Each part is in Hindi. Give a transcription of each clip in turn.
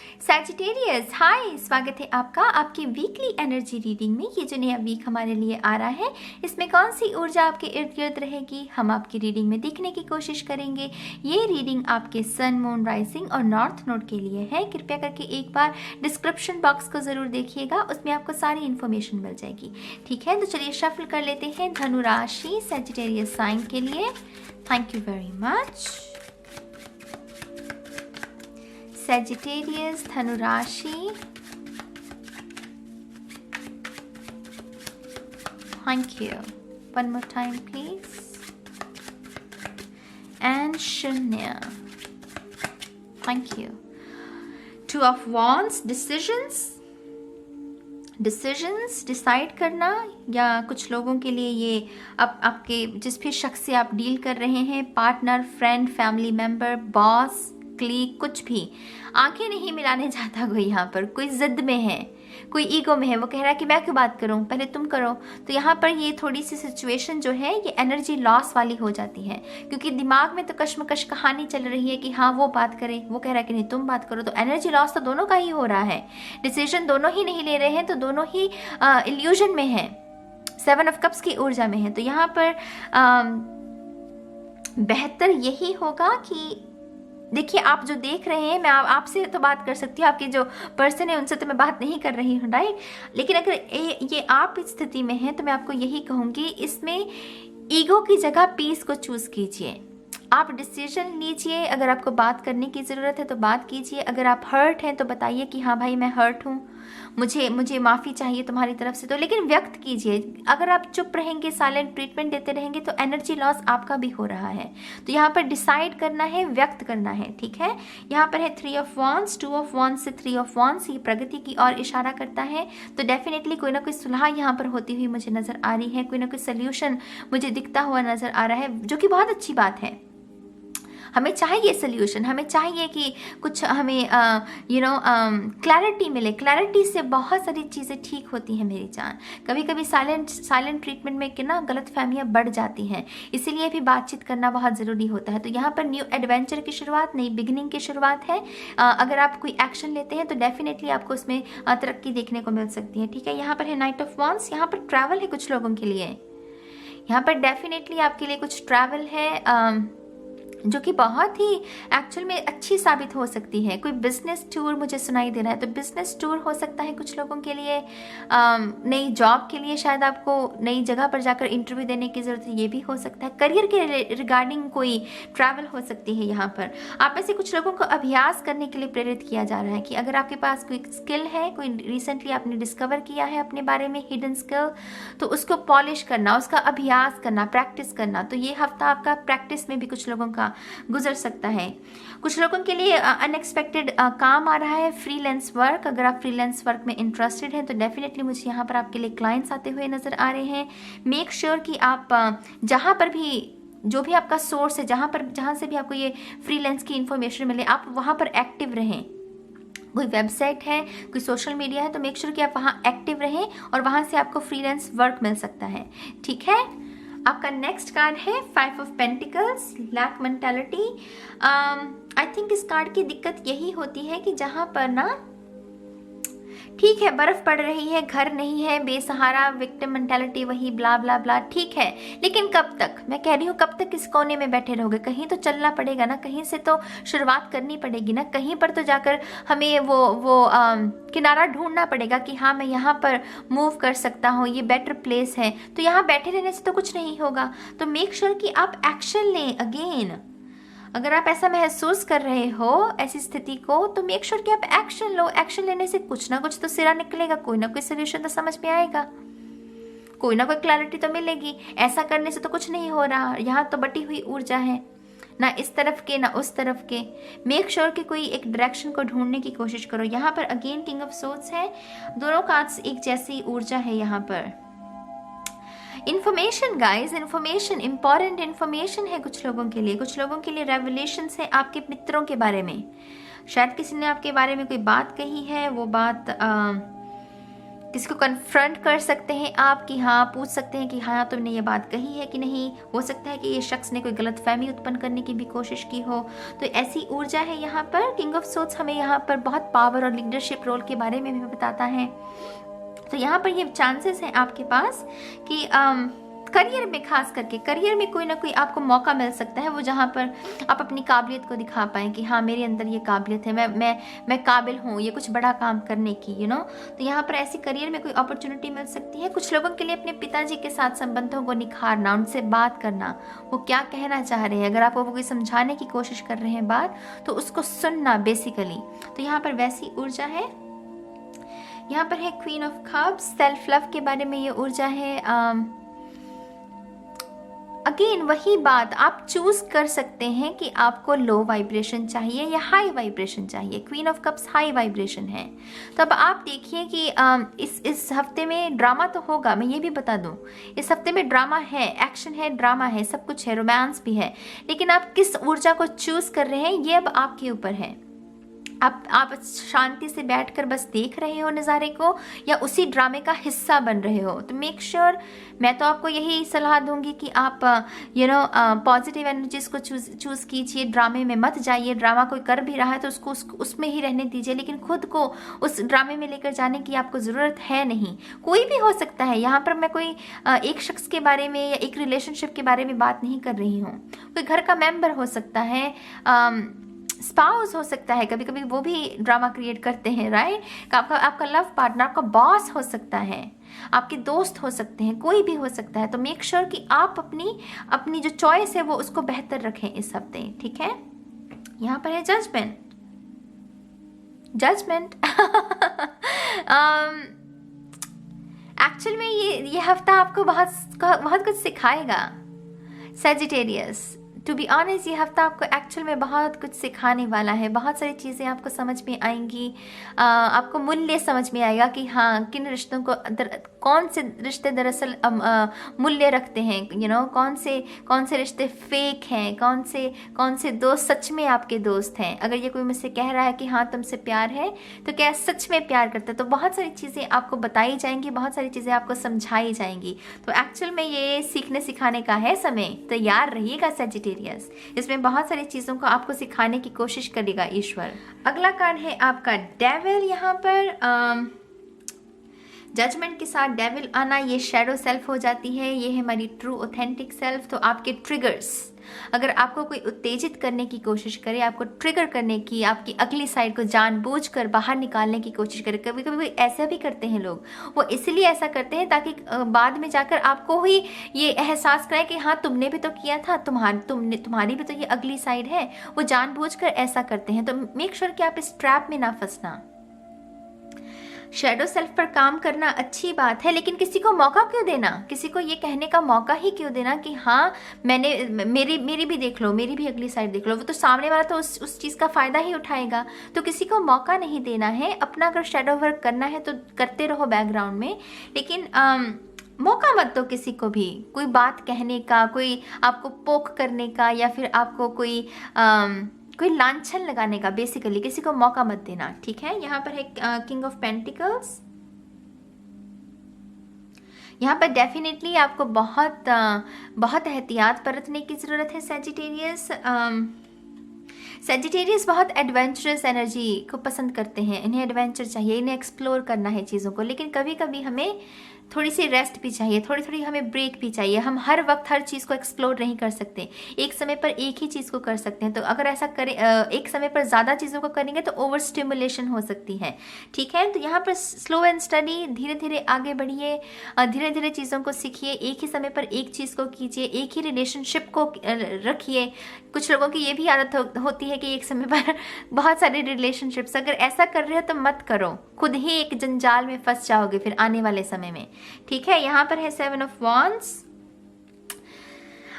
सैजिटेरियस, हाय, स्वागत है आपका आपकी वीकली एनर्जी रीडिंग में। ये जो नया वीक हमारे लिए आ रहा है, इसमें कौन सी ऊर्जा आपके इर्द गिर्द रहेगी, हम आपकी रीडिंग में देखने की कोशिश करेंगे। ये रीडिंग आपके सन, मून, राइजिंग और नॉर्थ नोड के लिए है। कृपया करके एक बार डिस्क्रिप्शन बॉक्स को ज़रूर देखिएगा, उसमें आपको सारी इन्फॉर्मेशन मिल जाएगी। ठीक है, तो चलिए शफल कर लेते हैं धनु राशि सैजिटेरियस साइन के लिए। Thank you very much. Sagittarius, धनु राशि, thank you. One more time, please. And शून्य, thank you. Two of Wands, decisions, decide करना, या कुछ लोगों के लिए ये अब आपके जिस भी शख्स से आप डील कर रहे हैं, partner, friend, family member, boss, colleague, कुछ भी आंखें नहीं मिलाने जाता कोई। यहाँ पर कोई जिद में है, कोई ईगो में है, वो कह रहा है कि मैं क्यों बात करूँ, पहले तुम करो। तो यहाँ पर ये थोड़ी सी सिचुएशन जो है ये एनर्जी लॉस वाली हो जाती है, क्योंकि दिमाग में तो कश्मकश कहानी चल रही है कि हाँ वो बात करे, वो कह रहा है कि नहीं तुम बात करो। तो एनर्जी लॉस तो दोनों का ही हो रहा है, डिसीजन दोनों ही नहीं ले रहे हैं, तो दोनों ही इल्यूजन में है, 7 ऑफ कप्स की ऊर्जा में है। तो यहाँ पर बेहतर यही होगा कि देखिए, आप जो देख रहे हैं, मैं आपसे तो बात कर सकती हूँ, आपके जो पर्सन है उनसे तो मैं बात नहीं कर रही हूँ, राइट। लेकिन अगर ये आप इस स्थिति में हैं तो मैं आपको यही कहूँगी, इसमें ईगो की जगह पीस को चूज कीजिए। आप डिसीजन लीजिए, अगर आपको बात करने की ज़रूरत है तो बात कीजिए। अगर आप हर्ट हैं तो बताइए कि हाँ भाई मैं हर्ट हूँ, मुझे माफ़ी चाहिए तुम्हारी तरफ से, तो लेकिन व्यक्त कीजिए। अगर आप चुप रहेंगे, साइलेंट ट्रीटमेंट देते रहेंगे, तो एनर्जी लॉस आपका भी हो रहा है। तो यहाँ पर डिसाइड करना है, व्यक्त करना है, ठीक है। यहाँ पर है 3 ऑफ वॉन्ड्स, 2 ऑफ वॉन्ड्स से 3 ऑफ वॉन्ड्स, ये प्रगति की ओर इशारा करता है। तो डेफिनेटली कोई ना कोई सुलह यहाँ पर होती हुई मुझे नज़र आ रही है, कोई ना कोई सोल्यूशन मुझे दिखता हुआ नज़र आ रहा है, जो कि बहुत अच्छी बात है। हमें चाहिए सोल्यूशन, हमें चाहिए कि कुछ हमें क्लैरिटी मिले। क्लैरिटी से बहुत सारी चीज़ें ठीक होती हैं मेरी जान। कभी कभी साइलेंट ट्रीटमेंट में कि ना गलत फहमियाँ बढ़ जाती हैं, इसीलिए भी बातचीत करना बहुत ज़रूरी होता है। तो यहाँ पर न्यू एडवेंचर की शुरुआत, नई बिगनिंग की शुरुआत है। अगर आप कोई एक्शन लेते हैं तो डेफिनेटली आपको उसमें तरक्की देखने को मिल सकती है, ठीक है। यहाँ पर है नाइट ऑफ वॉन्ड्स, यहाँ पर ट्रैवल है कुछ लोगों के लिए। यहाँ पर डेफिनेटली आपके लिए कुछ ट्रैवल है जो कि बहुत ही एक्चुअल में अच्छी साबित हो सकती है। कोई बिजनेस टूर मुझे सुनाई दे रहा है, तो बिजनेस टूर हो सकता है कुछ लोगों के लिए। नई जॉब के लिए शायद आपको नई जगह पर जाकर इंटरव्यू देने की ज़रूरत है, ये भी हो सकता है। करियर के रिगार्डिंग कोई ट्रैवल हो सकती है। यहाँ पर आप में से कुछ लोगों को अभ्यास करने के लिए प्रेरित किया जा रहा है कि अगर आपके पास कोई स्किल है, कोई रिसेंटली आपने डिस्कवर किया है अपने बारे में हिडन स्किल, तो उसको पॉलिश करना, उसका अभ्यास करना, प्रैक्टिस करना। तो ये हफ्ता आपका प्रैक्टिस में भी कुछ लोगों का गुजर सकता है। कुछ लोगों के लिए अनएक्सपेक्टेड काम आ रहा है, फ्रीलांस वर्क। अगर आप फ्रीलांस वर्क में इंटरेस्टेड हैं तो डेफिनेटली मुझे यहाँ पर आपके लिए क्लाइंट्स आते हुए नजर आ रहे हैं। मेक श्योर कि आप जहाँ पर भी, जो भी आपका सोर्स है, जहाँ से भी आपको ये फ्रीलांस की इंफॉर्मेशन मिले, आप वहाँ पर एक्टिव रहें। कोई वेबसाइट है, कोई सोशल मीडिया है, तो मेक श्योर कि आप वहाँ एक्टिव रहें और वहाँ से आपको फ्रीलांस वर्क मिल सकता है, ठीक है। आपका नेक्स्ट कार्ड है 5 of pentacles, lack mentality. I think इस कार्ड की दिक्कत यही होती है कि जहाँ पर ना, ठीक है बर्फ पड़ रही है, घर नहीं है, बेसहारा, विक्टिम मेंटालिटी, वही ब्ला ब्ला ब्ला, ठीक है। लेकिन कब तक, मैं कह रही हूँ, कब तक इस कोने में बैठे रहोगे? कहीं तो चलना पड़ेगा ना, कहीं से तो शुरुआत करनी पड़ेगी ना, कहीं पर तो जाकर हमें वो किनारा ढूंढना पड़ेगा कि हाँ मैं यहाँ पर मूव कर सकता हूँ, ये बेटर प्लेस है। तो यहाँ बैठे रहने से तो कुछ नहीं होगा। तो मेक श्योर कि आप एक्शन लें। अगेन, अगर आप ऐसा महसूस कर रहे हो ऐसी स्थिति को, तो मेक श्योर कि आप एक्शन लो। एक्शन लेने से कुछ ना कुछ तो सिरा निकलेगा, कोई ना कोई सोल्यूशन तो समझ में आएगा, कोई ना कोई क्लैरिटी तो मिलेगी। ऐसा करने से तो कुछ नहीं हो रहा। यहाँ तो बटी हुई ऊर्जा है, ना इस तरफ के ना उस तरफ के। मेक श्योर कि कोई एक डायरेक्शन को ढूंढने की कोशिश करो। यहाँ पर अगेन किंग ऑफ सोर्ड्स है, दोनों कार्ड्स एक जैसी ऊर्जा है। यहाँ पर information guys, information, important information है कुछ लोगों के लिए। कुछ लोगों के लिए रेवलेशंस है आपके मित्रों के बारे में। शायद किसी ने आपके बारे में कोई बात कही है, वो बात किसी को कन्फ्रंट कर सकते हैं आप कि हाँ, पूछ सकते हैं कि हाँ तुमने ये बात कही है कि नहीं। हो सकता है कि ये शख्स ने कोई गलत फहमी उत्पन्न करने की भी कोशिश की हो। तो ऐसी ऊर्जा है यहाँ पर। किंग ऑफ सोर्ड्स हमें यहाँ पर बहुत पावर और लीडरशिप रोल के बारे में भी बताता है। तो यहाँ पर ये चांसेस हैं आपके पास कि करियर में, खास करके करियर में कोई ना कोई आपको मौका मिल सकता है, वो जहाँ पर आप अपनी काबिलियत को दिखा पाएँ कि हाँ मेरे अंदर ये काबिलियत है, मैं काबिल हूँ ये कुछ बड़ा काम करने की, तो यहाँ पर ऐसी करियर में कोई अपॉर्चुनिटी मिल सकती है। कुछ लोगों के लिए अपने पिताजी के साथ संबंधों को निखारना, उनसे बात करना, वो क्या कहना चाह रहे हैं, अगर आप वो कोई समझाने की कोशिश कर रहे हैं बात, तो उसको सुनना बेसिकली। तो यहाँ पर वैसी ऊर्जा है। यहाँ पर है queen of cups, self love के बारे में ये ऊर्जा है। अगेन वही बात, आप चूज कर सकते हैं कि आपको लो वाइब्रेशन चाहिए या हाई वाइब्रेशन चाहिए। Queen of cups high vibration है। तो अब आप देखिए कि इस हफ्ते में ड्रामा तो होगा, मैं ये भी बता दूं, इस हफ्ते में ड्रामा है, एक्शन है, ड्रामा है, सब कुछ है, रोमांस भी है, लेकिन आप किस ऊर्जा को चूज कर रहे हैं ये अब आपके ऊपर है। आप शांति से बैठकर बस देख रहे हो नज़ारे को, या उसी ड्रामे का हिस्सा बन रहे हो। तो मेक श्योर, मैं तो आपको यही सलाह दूंगी कि आप पॉजिटिव एनर्जीज को चूज़ कीजिए, ड्रामे में मत जाइए। ड्रामा कोई कर भी रहा है तो उसको उसमें ही रहने दीजिए, लेकिन खुद को उस ड्रामे में लेकर जाने की आपको ज़रूरत है नहीं। कोई भी हो सकता है, यहाँ पर मैं कोई एक शख्स के बारे में या एक रिलेशनशिप के बारे में बात नहीं कर रही हूँ। कोई घर का मेंबर हो सकता है, स्पाउस हो सकता है, कभी कभी वो भी ड्रामा क्रिएट करते हैं, राइट। आपका लव पार्टनर, आपका बॉस हो सकता है, आपके दोस्त हो सकते हैं, कोई भी हो सकता है। तो मेक श्योर कि आप अपनी जो चॉइस है वो उसको बेहतर रखें इस हफ्ते, ठीक है। यहाँ पर है जजमेंट। एक्चुअल में ये हफ्ता आपको बहुत कुछ सिखाएगा सैजिटेरियस। टू बी ऑनेस्ट, ये हफ्ता आपको एक्चुअल में बहुत कुछ सिखाने वाला है। बहुत सारी चीज़ें आपको समझ में आएंगी, आपको मूल्य समझ में आएगा कि हाँ किन रिश्तों को कौन से रिश्ते दरअसल मूल्य रखते हैं, कौन से रिश्ते फेक हैं, कौन से दोस्त सच में आपके दोस्त हैं। अगर ये कोई मुझसे कह रहा है कि हाँ तुमसे प्यार है, तो क्या सच में प्यार करता है। तो बहुत सारी चीज़ें आपको बताई जाएंगी, बहुत सारी चीज़ें आपको समझाई जाएंगी। तो एक्चुअल में ये सीखने सिखाने का है समय। तैयार रहिएगा सैजिटेरियस, इसमें बहुत सारी चीज़ों को आपको सिखाने की कोशिश करेगा ईश्वर। अगला कार्ड है आपका डेविल। यहाँ पर जजमेंट के साथ डेविल आना, ये शैडो सेल्फ हो जाती है, ये है हमारी ट्रू ऑथेंटिक सेल्फ। तो आपके ट्रिगर्स, अगर आपको कोई उत्तेजित करने की कोशिश करे, आपको ट्रिगर करने की, आपकी अगली साइड को जानबूझकर बाहर निकालने की कोशिश करे, कभी कभी ऐसा भी करते हैं लोग, वो इसलिए ऐसा करते हैं ताकि बाद में जाकर आपको ही ये एहसास कराए कि हाँ तुमने भी तो किया था, तुम्हारी भी तो ये अगली साइड है। वो जानबूझकर ऐसा करते हैं। तो मेक श्योर कि आप इस ट्रैप में ना फंसना। शैडो सेल्फ पर काम करना अच्छी बात है, लेकिन किसी को मौका क्यों देना, किसी को ये कहने का मौका ही क्यों देना कि हाँ मेरी भी देख लो, मेरी भी अगली साइड देख लो। वो तो सामने वाला तो उस चीज़ का फ़ायदा ही उठाएगा। तो किसी को मौका नहीं देना है। अपना अगर शैडो वर्क करना है तो करते रहो बैकग्राउंड में, लेकिन मौका मत दो किसी को भी कोई बात कहने का, कोई आपको पोक करने का, या फिर आपको कोई लांछन लगाने का। बेसिकली किसी को मौका मत देना, ठीक है। यहाँ पर है किंग ऑफ पेंटिकल्स। यहाँ पर डेफिनेटली आपको बहुत एहतियात बरतने की ज़रूरत है सैजिटेरियस। सैजिटेरियस बहुत एडवेंचरस एनर्जी को पसंद करते हैं, इन्हें एडवेंचर चाहिए, इन्हें एक्सप्लोर करना है चीज़ों को, लेकिन कभी कभी हमें थोड़ी सी रेस्ट भी चाहिए, थोड़ी हमें ब्रेक भी चाहिए। हम हर वक्त हर चीज़ को एक्सप्लोर नहीं कर सकते, एक समय पर एक ही चीज़ को कर सकते हैं। तो अगर ऐसा करें, एक समय पर ज़्यादा चीज़ों को करेंगे तो ओवर स्टिमुलेशन हो सकती है, ठीक है। तो यहाँ पर स्लो एंड स्टडी, धीरे धीरे आगे बढ़िए, धीरे धीरे चीज़ों को सीखिए, एक ही समय पर एक चीज़ को कीजिए, एक ही रिलेशनशिप को रखिए। कुछ लोगों की ये भी आदत होती है कि एक समय पर बहुत सारे रिलेशनशिप्स, अगर ऐसा कर रहे हो तो मत करो, खुद ही एक जंजाल में फंस जाओगे फिर आने वाले समय में, ठीक है। यहाँ पर है 7 of wands.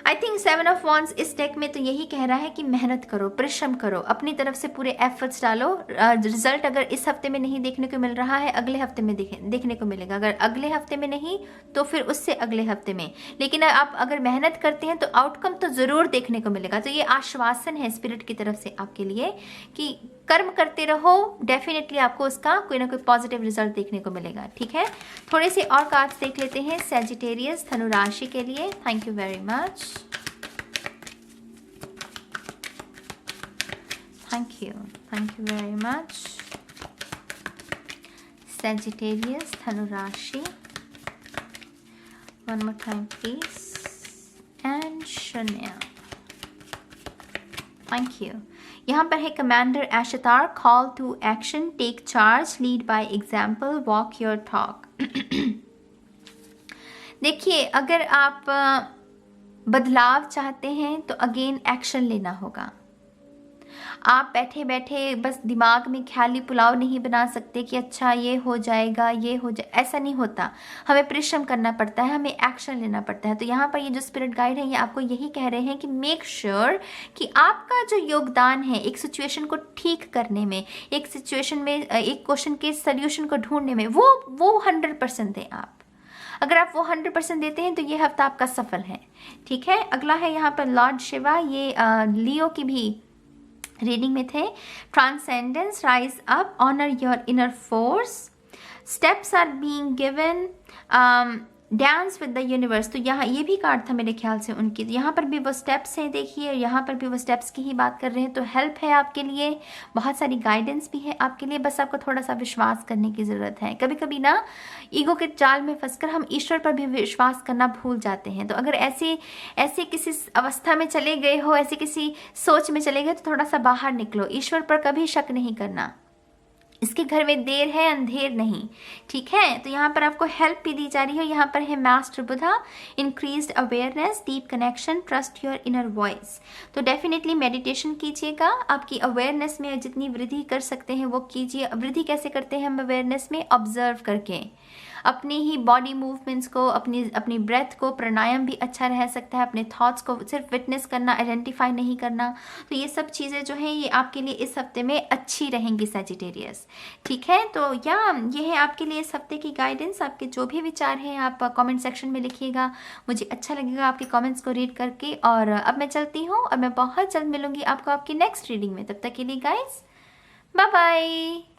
I think 7 of wands इस डेक में तो यही कह रहा है कि मेहनत करो, परिश्रम करो, अपनी तरफ से पूरे एफर्ट्स डालो। रिजल्ट अगर इस हफ्ते में नहीं देखने को मिल रहा है, अगले हफ्ते में देखने को मिलेगा। अगर अगले हफ्ते में नहीं तो फिर उससे अगले हफ्ते में, लेकिन आप अगर मेहनत करते हैं तो आउटकम तो ज़रूर देखने को मिलेगा। तो ये आश्वासन है स्पिरिट की तरफ से आपके लिए कि कर्म करते रहो, डेफिनेटली आपको उसका कोई ना कोई पॉजिटिव रिजल्ट देखने को मिलेगा। ठीक है, थोड़े से और कार्ड्स देख लेते हैं सैजिटेरियस धनु राशि के लिए। Thank you very much, thank you very much. Sagittarius धनु राशि, one more time please, and शून्य। Thank you. यहाँ पर है commander Ashtar, call to action, take charge, lead by example, walk your talk. देखिए, अगर आप बदलाव चाहते हैं तो अगेन एक्शन लेना होगा। आप बैठे बैठे बस दिमाग में ख्याली पुलाव नहीं बना सकते कि अच्छा ये हो जाएगा, ये हो जाए, ऐसा नहीं होता। हमें परिश्रम करना पड़ता है, हमें एक्शन लेना पड़ता है। तो यहाँ पर ये जो स्पिरिट गाइड है ये आपको यही कह रहे हैं कि मेक श्योर कि आपका जो योगदान है एक सिचुएशन को ठीक करने में, एक सिचुएशन में, एक क्वेश्चन के सोल्यूशन को ढूंढने में, वो 100% दें आप। अगर आप वो 100% देते हैं तो ये हफ्ता आपका सफल है। ठीक है, अगला है यहाँ पर लॉर्ड शिवा, ये लियो की भी रीडिंग में थे। Transcendence, rise up, honour your inner force, steps are being given, dance with the universe. तो यहाँ ये भी कार्ड था मेरे ख्याल से उनकी, तो यहाँ पर भी वो स्टेप्स हैं, देखिए यहाँ पर भी वो स्टेप्स की ही बात कर रहे हैं। तो हेल्प है आपके लिए, बहुत सारी गाइडेंस भी है आपके लिए, बस आपको थोड़ा सा विश्वास करने की ज़रूरत है। कभी कभी ना ईगो के जाल में फंसकर हम ईश्वर पर भी विश्वास करना भूल जाते हैं। तो अगर ऐसे किसी अवस्था में चले गए हो, ऐसे किसी सोच में चले गए, तो थोड़ा सा बाहर निकलो। ईश्वर पर कभी शक नहीं करना, इसके घर में देर है अंधेर नहीं। ठीक है, तो यहाँ पर आपको हेल्प भी दी जा रही है। यहाँ पर है master Buddha, increased awareness, deep connection, trust your inner voice. तो डेफिनेटली मेडिटेशन कीजिएगा, आपकी अवेयरनेस में जितनी वृद्धि कर सकते हैं वो कीजिए। वृद्धि कैसे करते हैं हम अवेयरनेस में? ऑब्जर्व करके, अपनी ही बॉडी मूवमेंट्स को, अपनी ब्रेथ को, प्राणायाम भी अच्छा रह सकता है, अपने थॉट्स को सिर्फ विटनेस करना, आइडेंटिफाई नहीं करना। तो ये सब चीज़ें जो हैं ये आपके लिए इस हफ्ते में अच्छी रहेंगी सैजिटेरियस। ठीक है, तो ये है आपके लिए इस हफ्ते की गाइडेंस। आपके जो भी विचार हैं आप कमेंट सेक्शन में लिखिएगा, मुझे अच्छा लगेगा आपके कमेंट्स को रीड करके। और अब मैं चलती हूँ और मैं बहुत जल्द मिलूंगी आपको आपकी नेक्स्ट रीडिंग में। तब तक के लिए गाइस, बाय बाय।